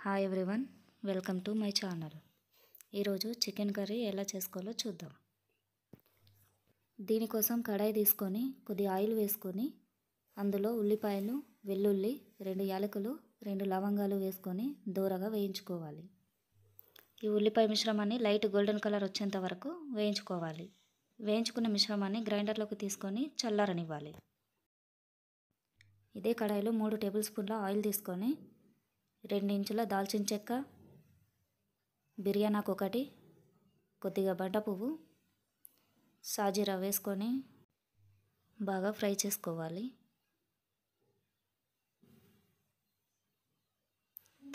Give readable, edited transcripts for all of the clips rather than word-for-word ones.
Hi everyone, welcome to my channel. ఈరోజు chicken curry ఎలా చేసుకోవాలో చూద్దాం. దీనికోసం కడాయి తీసుకొని కొద్ది ఆయిల్ వేసుకొని అందులో ఉల్లిపాయలు, వెల్లుల్లి, 2 యాలకులు, 2 లవంగాలు వేసుకొని దూరగా వేయించుకోవాలి. ఈ ఉల్లిపాయ మిశ్రమాన్ని లైట్ గోల్డెన్ కలర్ వచ్చేంత వరకు వేయించుకోవాలి. వేయించుకున్న మిశ్రమాన్ని గ్రైండర్లోకి తీసుకొని చల్లారనివ్వాలి. ఇదే కడాయిలో 3 టేబుల్ స్పూన్ల ఆయిల్ తీసుకొని 2 ఇంచుల దాల్చిన చెక్క, బిర్యానాకు 1, కొద్దిగా బండ పువ్వు, సాజీరా వేసుకొని బాగా ఫ్రై చేసుకోవాలి.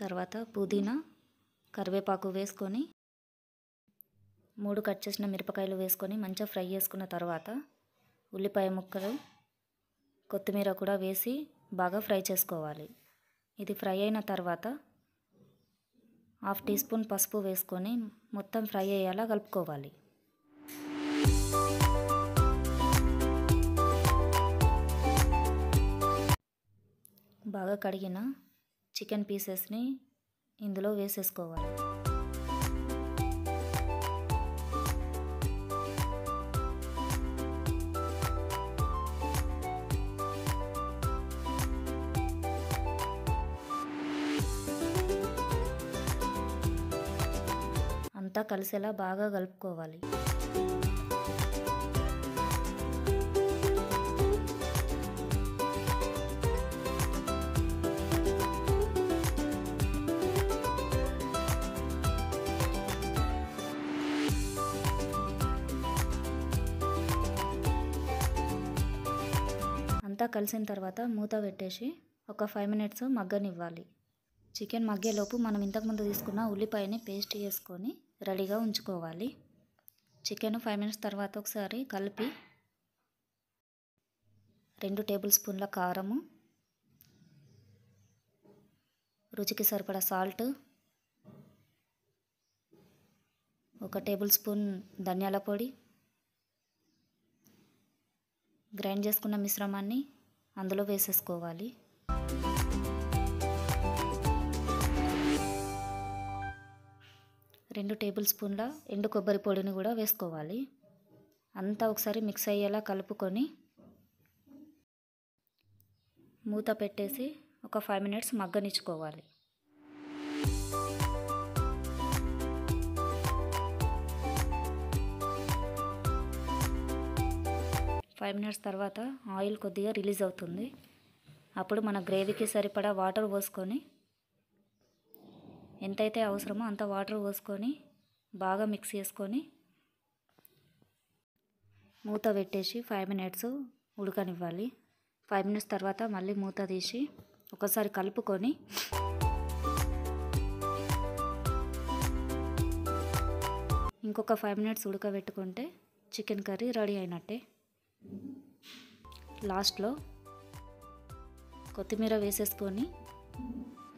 తర్వాత పుదీనా, కరివేపాకు వేసుకొని 3 కట్ చేసిన మిరపకాయలు వేసుకొని మంచిగా ఫ్రై చేసుకున్న తర్వాత ఉల్లిపాయ ముక్కలు, కొత్తిమీర కూడా వేసి బాగా ఫ్రై చేసుకోవాలి. ఇది ఫ్రై అయిన తర్వాత 1/2 టీ స్పూన్ పసుపు వేసుకొని మొత్తం ఫ్రై అయ్యేలా కలుపుకోవాలి. బాగా కడిగిన చికెన్ పీసెస్ని ఇందులో వేసేసుకోవాలి. అంతా కలిసేలా బాగా కలుపుకోవాలి. అంతా కలిసిన తర్వాత మూత పెట్టేసి ఒక 5 మినిట్స్ మగ్గనివ్వాలి. చికెన్ మగ్గేలోపు మనం ఇంతకుముందు తీసుకున్న ఉల్లిపాయని పేస్ట్ చేసుకొని రెడీగా ఉంచుకోవాలి. చికెన్ 5 మినిట్స్ తర్వాత ఒకసారి కలిపి 2 టేబుల్ స్పూన్ల కారము, రుచికి సరిపడా సాల్ట్, 1 టేబుల్ స్పూన్ ధనియాల పొడి, గ్రైండ్ చేసుకున్న మిశ్రమాన్ని అందులో వేసేసుకోవాలి. రెండు టేబుల్ స్పూన్ల ఎండు కొబ్బరి పొడిని కూడా వేసుకోవాలి. అంతా ఒకసారి మిక్స్ అయ్యేలా కలుపుకొని మూత పెట్టేసి ఒక 5 మినిట్స్ మగ్గనిచ్చుకోవాలి. ఫైవ్ మినిట్స్ తర్వాత ఆయిల్ కొద్దిగా రిలీజ్ అవుతుంది. అప్పుడు మన గ్రేవీకి సరిపడా వాటర్ పోసుకొని ఎంతైతే అవసరమో అంత వాటర్ పోసుకొని బాగా మిక్స్ చేసుకొని మూత పెట్టేసి 5 మినిట్స్ ఉడకనివ్వాలి. 5 మినిట్స్ తర్వాత మళ్ళీ మూత తీసి ఒకసారి కలుపుకొని ఇంకొక 5 మినిట్స్ ఉడకబెట్టుకుంటే చికెన్ కర్రీ రెడీ అయినట్టే. లాస్ట్లో కొత్తిమీర వేసేసుకొని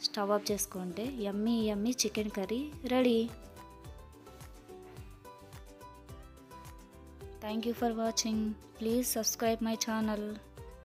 స్టవ్ ఆఫ్ చేసుకుంటే yummy yummy chicken curry ready. Thank you for watching. Please subscribe my channel.